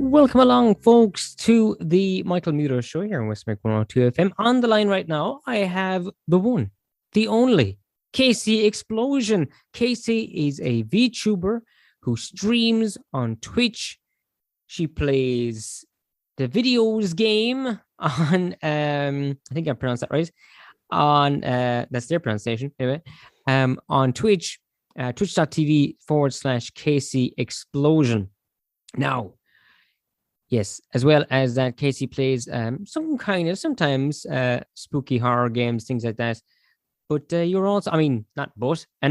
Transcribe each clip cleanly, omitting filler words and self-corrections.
Welcome along, folks, to the Michael Muto Show here on Westmeck 102 FM. On the line right now, I have the one, the only, Casey Explosion. Casey is a VTuber who streams on Twitch. She plays the videos game on, I think I pronounced that right, on, that's their pronunciation, anyway, on Twitch, twitch.tv/Casey Explosion. Now, yes, as well as that, Casey plays sometimes spooky horror games, things like that. But you're also, and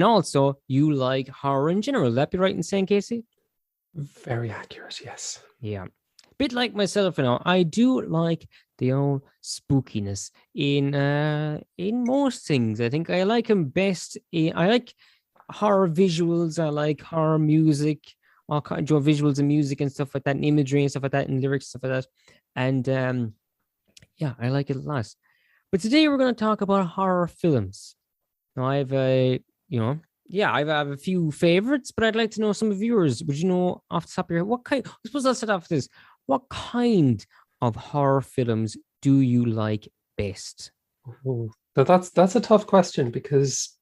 also you like horror in general. Would that be right in saying, Casey? Very accurate, yes. Yeah. Bit like myself, I do like the old spookiness in most things. I think I like them best. I like horror visuals. I like horror music. All kinds of visuals and music and stuff like that, and imagery and stuff like that, and lyrics, stuff like that. And yeah, I like it a lot. But today we're going to talk about horror films. Now, I have I have a few favorites, but I'd like to know some of yours. Would you know off the top of your head, what kind? I suppose I'll start off with this. What kind of horror films do you like best? Ooh, that's a tough question because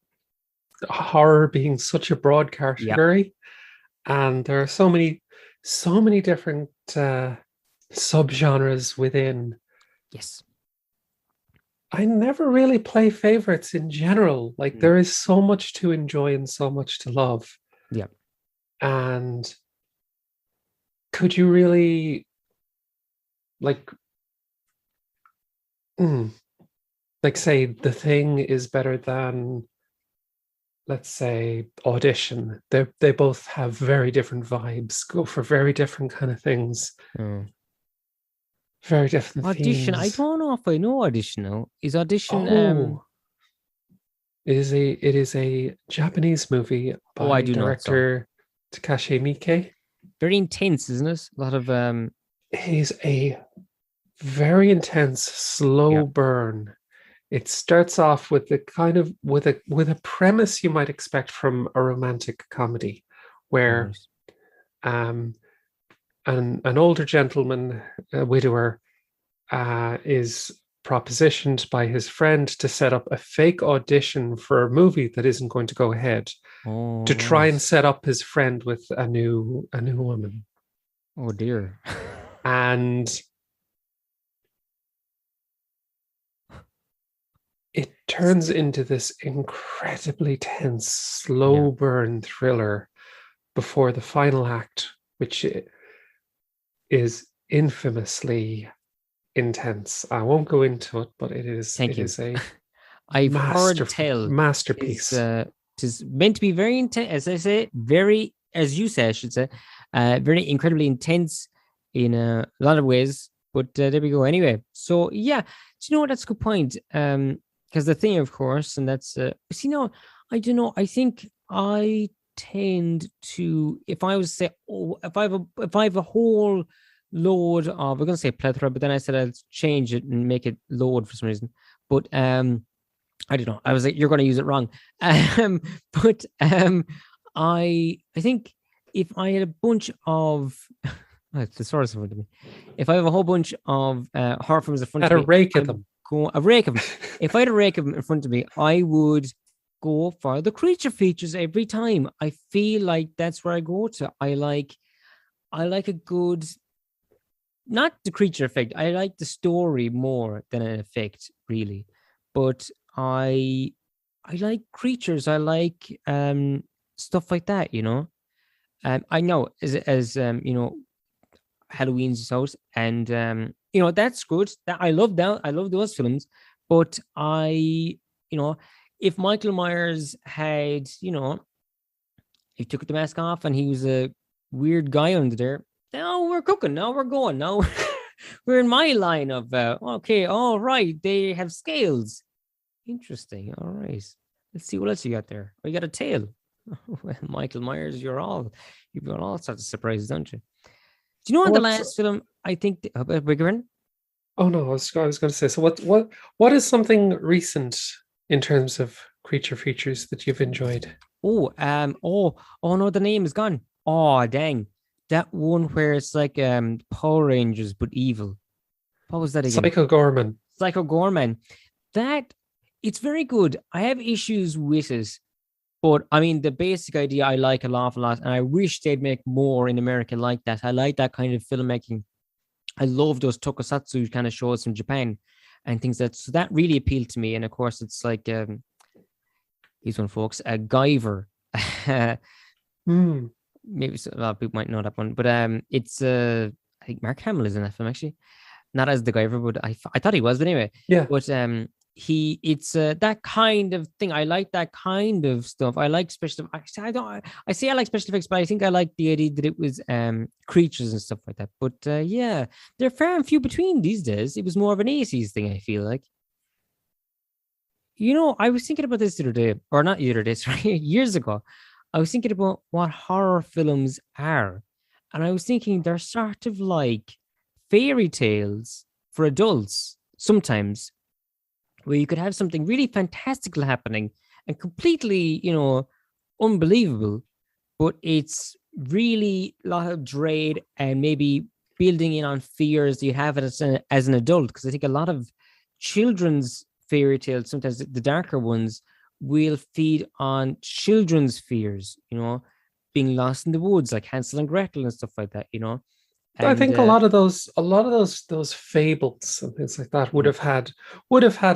horror being such a broad category. Yep. And there are so many different subgenres within. Yes. I never really play favorites in general. Like there is so much to enjoy and so much to love. Yeah. And could you really like say The Thing is better than, let's say, Audition? They both have very different vibes, go for very different kind of things. Very different Audition, themes. I don't know if I know Audition now. Is Audition It is a Japanese movie by director Takashi Miike. Very intense, isn't it? A lot of It is a very intense, slow burn. It starts off with the kind of with a premise you might expect from a romantic comedy, where an older gentleman, a widower, is propositioned by his friend to set up a fake audition for a movie that isn't going to go ahead, to try and set up his friend with a new woman. Oh dear. And it turns into this incredibly tense, slow burn thriller before the final act, which is infamously intense. I won't go into it, but it is a I've heard tell masterpiece. It is meant to be very intense, as I say, very, as you say, I should say, very incredibly intense in a lot of ways. But there we go. Anyway, so yeah, do you know what? That's a good point. Because the thing, of course, and that's I don't know. I think I tend to, if I was say, if I have a whole load of, we're gonna say plethora, but then I said I'll change it and make it load for some reason. But I don't know. I was like, you're gonna use it wrong. But I think if I had a bunch of it's the source of it. If I have a whole bunch of horror films in front of me, a rake of them. A rake of them. If I had a rake of them in front of me, I would go for the creature features every time. I feel like that's where I go to. I like a good, not the creature effect. I like the story more than an effect, really. But I like creatures. I like stuff like that. I know as Halloween's out, and that's good. That I love that. I love those films. But if Michael Myers had, he took the mask off and he was a weird guy under there, now we're cooking. Now we're going. Now we're in my line of okay, all right. They have scales. Interesting. All right. Let's see what else you got there. Oh, you got a tail. Well, Michael Myers, you've got all sorts of surprises, don't you? Do you know the last film? I think. Bigger. Oh no, I was going to say. So what is something recent in terms of creature features that you've enjoyed? Oh no, the name is gone. Oh dang. that one where it's like Power Rangers but evil. What was that again? Psycho Gorman. Psycho Gorman. That it's very good. I have issues with it, but I mean the basic idea I like an awful lot, and I wish they'd make more in America like that. I like that kind of filmmaking. I love those tokusatsu kind of shows from Japan and things so that really appealed to me. And of course, it's like these one, folks, Guyver. Maybe a lot of people might know that one, but it's I think Mark Hamill is in that film actually, not as the Guyver, but I thought he was, but anyway, Yeah. But it's that kind of thing. I like that kind of stuff. I like special. I say I like special effects, but I think I like the idea that it was creatures and stuff like that. But yeah, they're fair and few between these days. It was more of an 80s thing, I feel like. You know, I was thinking about this the other day, or not the other day, sorry, years ago. I was thinking about what horror films are. And I was thinking they're sort of like fairy tales for adults sometimes, where you could have something really fantastical happening and completely, unbelievable, but it's really a lot of dread and maybe building in on fears you have as an adult. Because I think a lot of children's fairy tales, sometimes the darker ones, will feed on children's fears, being lost in the woods, like Hansel and Gretel and stuff like that, And, I think a lot of those fables and things like that would have had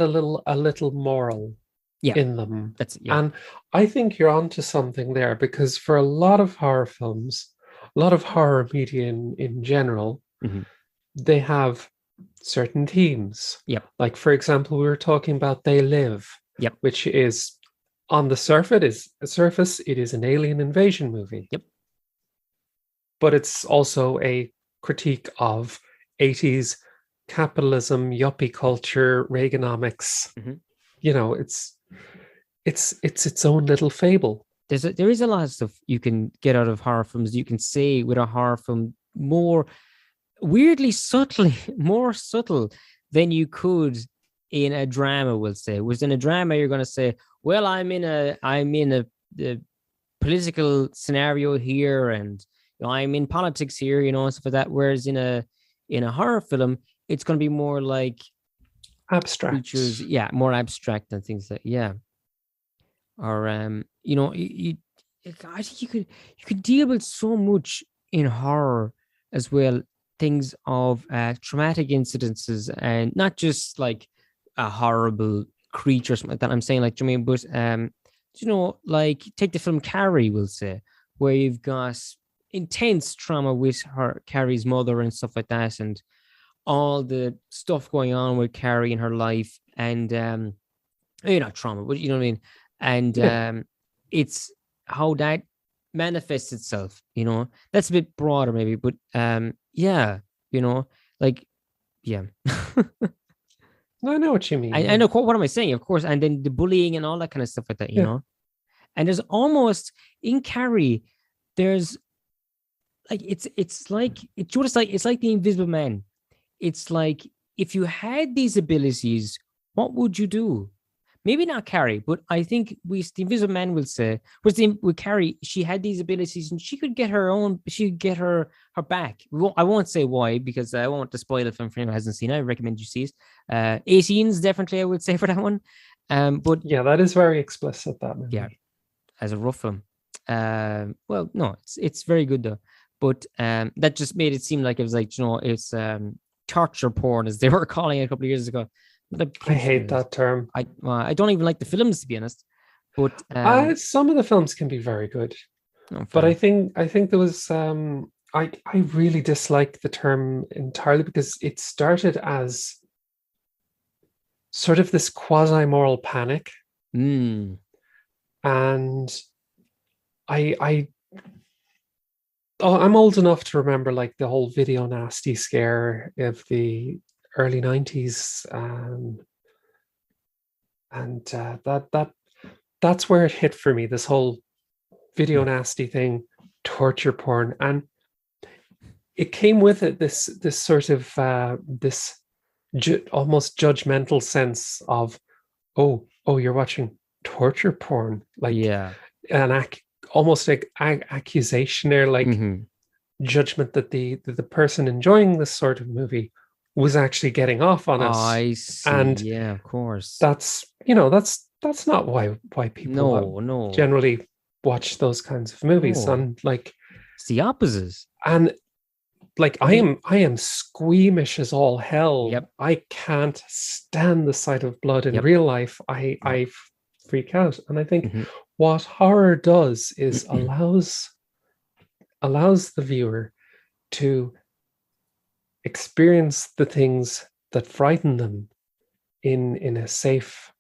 a little moral in them. And I think you're onto something there, because for a lot of horror films, a lot of horror media in general, they have certain themes. Like, for example, we were talking about They Live, which is on the surface, it is an alien invasion movie. But it's also a critique of 80s capitalism, yuppie culture, Reaganomics. It's its own little fable. There is a lot of stuff you can get out of horror films. You can say with a horror film more weirdly subtly, more subtle than you could in a drama, we'll say. Whereas in a drama, you're going to say, well, I'm in a political scenario here, and I'm in politics here, and stuff like that. Whereas in a horror film, it's going to be more like abstract creatures, more abstract and things like or I think you could deal with so much in horror as well, things of traumatic incidences, and not just like a horrible creature or something like that. I'm saying like, but like take the film Carrie, we'll say, where you've got intense trauma with Carrie's mother and stuff like that, and all the stuff going on with Carrie in her life, and not trauma, but you know what I mean. And it's how that manifests itself. That's a bit broader maybe, but like, yeah. I know what you mean. I know what am I saying, of course, and then the bullying and all that kind of stuff like that, you know. And there's almost in Carrie, there's like it's like it's like the Invisible Man. It's like, if you had these abilities, what would you do? Maybe not Carrie, but I think the Invisible Man will say, with Carrie, she had these abilities and she could get her back. I won't say why, because I won't spoil it for anyone who hasn't seen it. I recommend you see it. 18s definitely, I would say, for that one. But yeah, that is very explicit, that movie. Yeah, as a rough film. Well, no, it's very good though. But that just made it seem like it was like, it's torture porn, as they were calling it a couple of years ago. I hate that term. I don't even like the films, to be honest. But some of the films can be very good, but I think there was I really dislike the term entirely, because it started as sort of this quasi-moral panic, and I'm old enough to remember like the whole video nasty scare of the early 90s, and that's where it hit for me, this whole video nasty thing, torture porn, and it came with it this sort of almost judgmental sense of, oh, you're watching torture porn, like, an almost like accusation there, like, judgment that the person enjoying this sort of movie was actually getting off on us. I see. And yeah, of course. that's not why people No. generally watch those kinds of movies. No. And like, It's the opposite. and like I am squeamish as all hell. Yep. I can't stand the sight of blood in Yep. real life. I freak out. And I think Mhm. what horror does is allows the viewer to experience the things that frighten them in a safe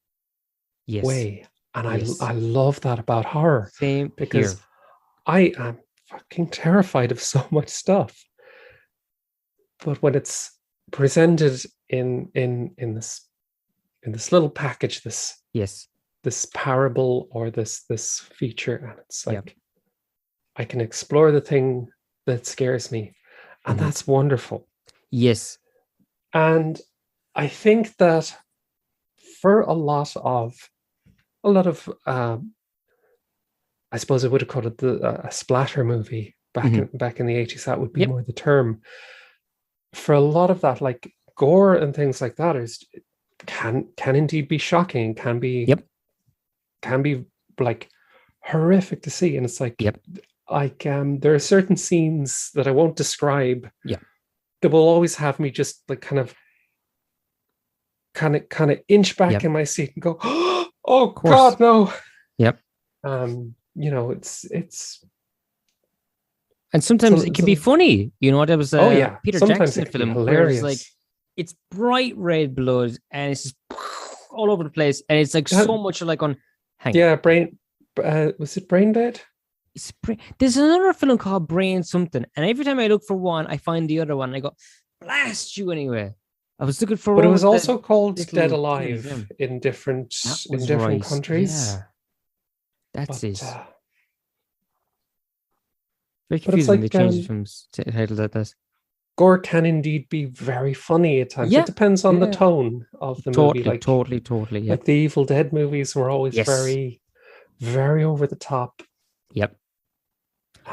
Yes. way. And Yes. I love that about horror. Same because here. I am fucking terrified of so much stuff. But when it's presented in this little package, Yes. this parable or this feature, and it's like, Yep. I can explore the thing that scares me, and that's wonderful. Yes. And I think that for a lot of I suppose I would have called it a splatter movie back in the 80s. That would be more the term. For a lot of that, like gore and things like that, can indeed be shocking. Can be like horrific to see. And it's like, there are certain scenes that I won't describe. Yeah. That will always have me just like kind of inch back in my seat and go, oh God, no. Yep. It's and sometimes it can be funny. You know, there was Peter sometimes Jackson film where it's like, it's bright red blood and it's just all over the place, and it's like so much like on. Was it Brain Dead? There's another film called Brain something, and every time I look for one, I find the other one, and I go, blast you anyway. I was looking for, but it was also called Dead Alive in different countries. Yeah, that's it. But Very it's confusing. like, They changed the film's title like that. Gore can indeed be very funny at times. It depends on the tone of the movie. Like totally. Yeah. Like the Evil Dead movies were always very, very over the top. Yep.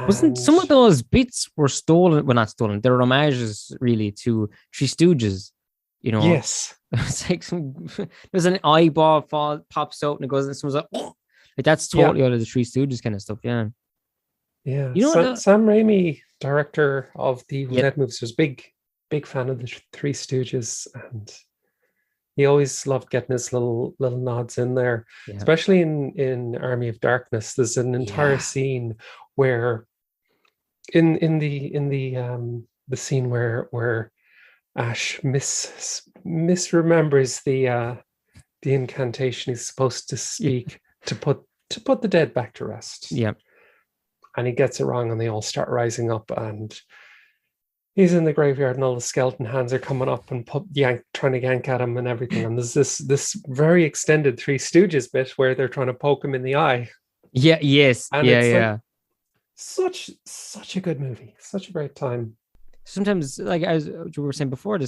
Wasn't some of those bits were stolen? Well, not stolen. They're homages really to Three Stooges. You know. Yes. It's like there's an eyeball pops out and it goes, and someone's like, oh! Like that's totally out of the Three Stooges kind of stuff. Yeah. Yeah. You know, Sam Raimi, director of the Evil Dead movies, was big fan of the Three Stooges, and he always loved getting his little nods in there. Especially in Army of Darkness, there's an entire scene where in the scene where Ash misremembers the incantation he's supposed to speak to put the dead back to rest. Yeah. And he gets it wrong, and they all start rising up, and he's in the graveyard, and all the skeleton hands are coming up and trying to yank at him and everything. And there's this very extended Three Stooges bit where they're trying to poke him in the eye. Yeah. Yes. And it's like, such a good movie, such a great time. Sometimes, like as we were saying before,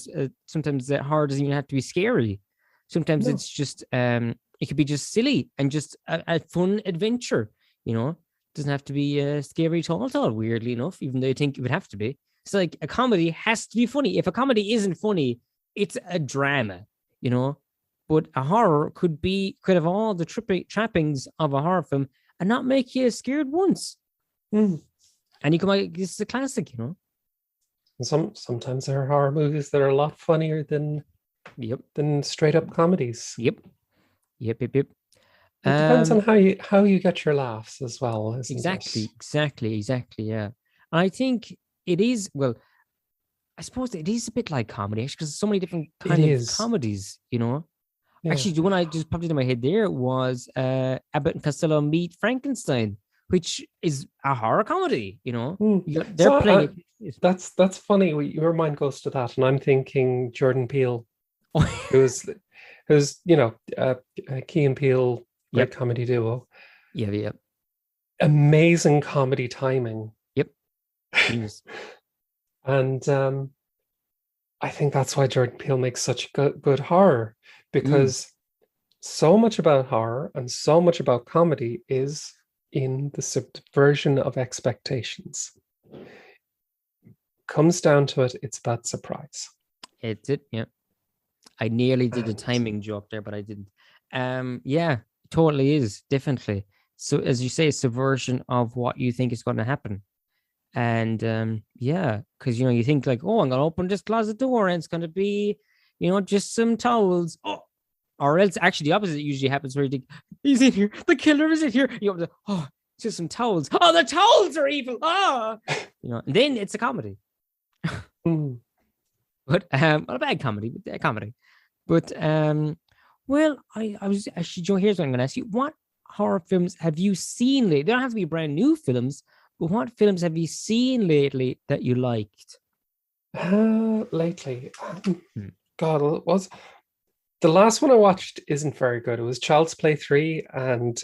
sometimes that horror doesn't even have to be scary. Sometimes it's just it could be just silly and just a fun adventure. You know. Doesn't have to be scary at all, weirdly enough, even though you think it would have to be. It's like a comedy has to be funny. If a comedy isn't funny, it's a drama, you know? But a horror could have all the trappings of a horror film and not make you scared once. And you come out, this is a classic, you know? And sometimes there are horror movies that are a lot funnier than straight up comedies. Yep. It depends on how you get your laughs as well. Exactly. Yeah. And I think it is, well, I suppose it is a bit like comedy, actually, because there's so many different kinds of comedies, you know? Yeah. Actually, the one I just popped into my head there was Abbott and Costello Meet Frankenstein, which is a horror comedy, you know? They're playing it. That's funny. Your mind goes to that, and I'm thinking Jordan Peele, who's Key and Peele. Great comedy duo. Yeah. Amazing comedy timing. Yep. And I think that's why Jordan Peele makes such good horror, because so much about horror and so much about comedy is in the subversion of expectations. comes down to it, it's about surprise. It's it. Yeah. I nearly did a And timing joke there, but I didn't. Yeah, totally is, definitely. So as you say, subversion of what you think is going to happen. And yeah, because you think like, oh, I'm gonna open this closet door and it's gonna be, just some towels. Oh, or else actually the opposite usually happens where you think, he's in here, the killer is in here. You open the, oh, it's just some towels. Oh, the towels are evil. Ah, and then it's a comedy. But not a bad comedy, but a comedy. But well, I was actually, Joe, here's what I'm gonna ask you. What horror films have you seen lately? They don't have to be brand new films, but what films have you seen lately that you liked? lately, Hmm. God, it was the last one I watched isn't very good. It was Child's Play 3, and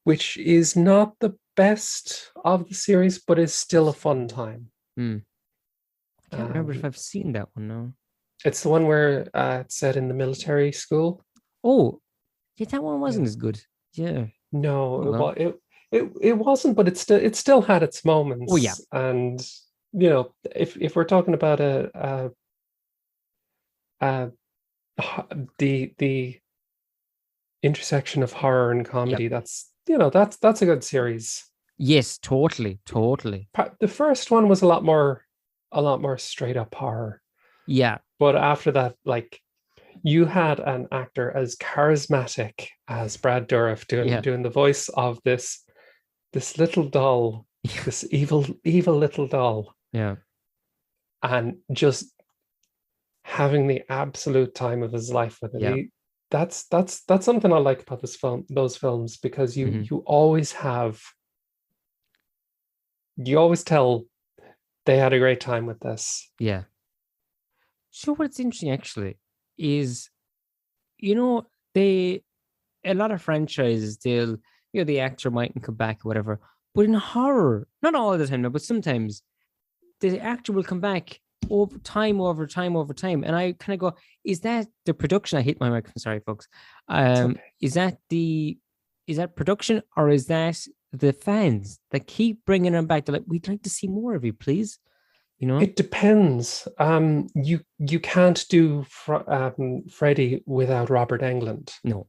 which is not the best of the series, but is still a fun time. Hmm. I can't remember if Um, I've seen that one now. it's the one where it's set in the military school. Oh, yeah, that one wasn't Yeah. as good. Yeah. No, Oh well. it wasn't, but it still had its Oh yeah. moments. And if we're talking about a the intersection of horror and Yep. comedy, that's a good series. Yes, totally, totally. The first one was a lot more straight up horror, Yeah. but after that, like, you had an actor as charismatic as Brad Dourif doing Yeah. doing the voice of this little doll, this evil little doll, Yeah. and just having the absolute time of his life with it. Yeah. That's something I like about those films, because you Hmm. you always tell they had a great time with this. Yeah. So what's interesting actually is, they a lot of franchises, the actor mightn't come back or whatever. But in horror, not all the time, no, but sometimes the actor will come back over time, over time, over time. And I kind of go, is that the production? I hit my microphone, sorry, folks. It's okay. Is that production, or is that the fans that keep bringing them back? They're like, we'd like to see more of you, please. It depends. You can't do Freddy without Robert Englund. No,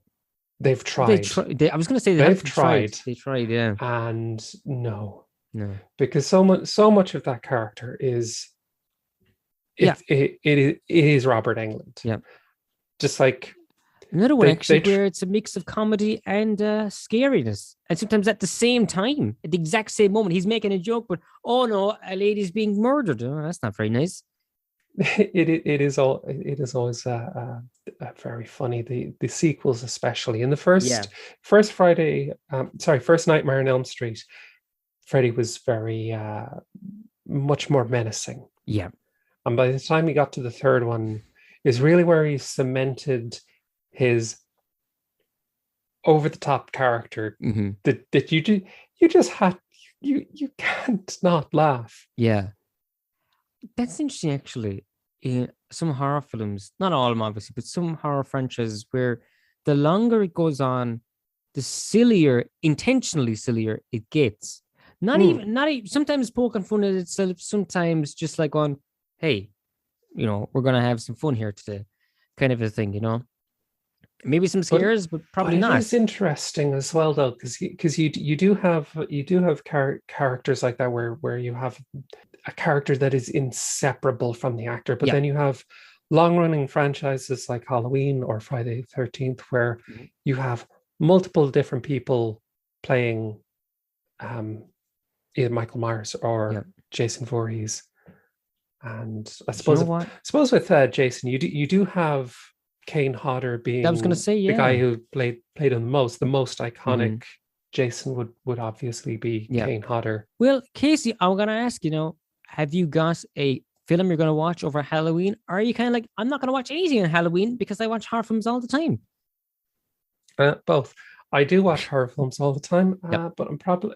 They've tried. I was going to say They've tried. They tried, yeah. And no, No. because so much of that character is Yeah. it is Robert Englund. Yeah. Just like another one actually they where it's a mix of comedy and scariness, and sometimes at the same time, at the exact same moment, he's making a joke, but oh no, a lady's being murdered. Oh, that's not very nice. it is always very funny. The sequels, especially in the first Friday, first Nightmare on Elm Street, Freddy was very much more menacing. Yeah. And by the time he got to the third one, is really where he cemented his over the top character, Mm-hmm. that you just had you can't not laugh. Yeah. That's interesting, actually. In some horror films, not all of them, obviously, but some horror franchises where the longer it goes on, the sillier, intentionally sillier it gets. Not even, sometimes poking fun at itself, sometimes just like on, hey, we're going to have some fun here today, kind of a thing, Maybe some But scares, but probably it not. is interesting as well, though, because you do have characters like that, where you have a character that is inseparable from the actor, but Yeah. then you have long running franchises like Halloween or Friday the 13th, where Mhm. you have multiple different people playing either Michael Myers or Yeah. Jason Voorhees. And I You suppose know what? with Jason, you do have Kane Hodder being I was going to say, the guy yeah. who played him the most iconic. Mhm. Jason would obviously be Yeah. Kane Hodder. Well, Casey, I'm going to ask, have you got a film you're going to watch over Halloween? Or are you kind of like, I'm not going to watch anything on Halloween because I watch horror films all the time? Both. I do watch horror films all the time, Yep. but I'm probably,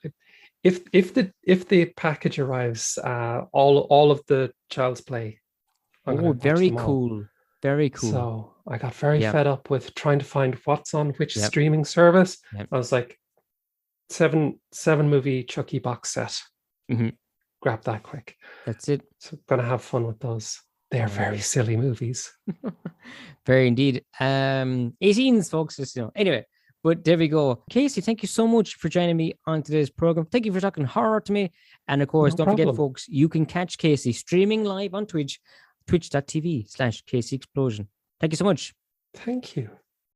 if the package arrives, all of the Child's Play, I'm going Oh, to watch very them all. cool. Very cool. So I got very Yep. fed up with trying to find what's on which Yep. streaming service. Yep. I was like, seven movie Chucky box set. Mhm. grab that quick. That's it. So gonna have fun with those. They're very silly movies. Very indeed. 18s, folks. Just, anyway, but there we go. Casey, thank you so much for joining me on today's program. Thank you for talking horror to me. And of course, don't forget, folks, you can catch Casey streaming live on Twitch, twitch.tv/Casey Explosion. Thank you so much. Thank you.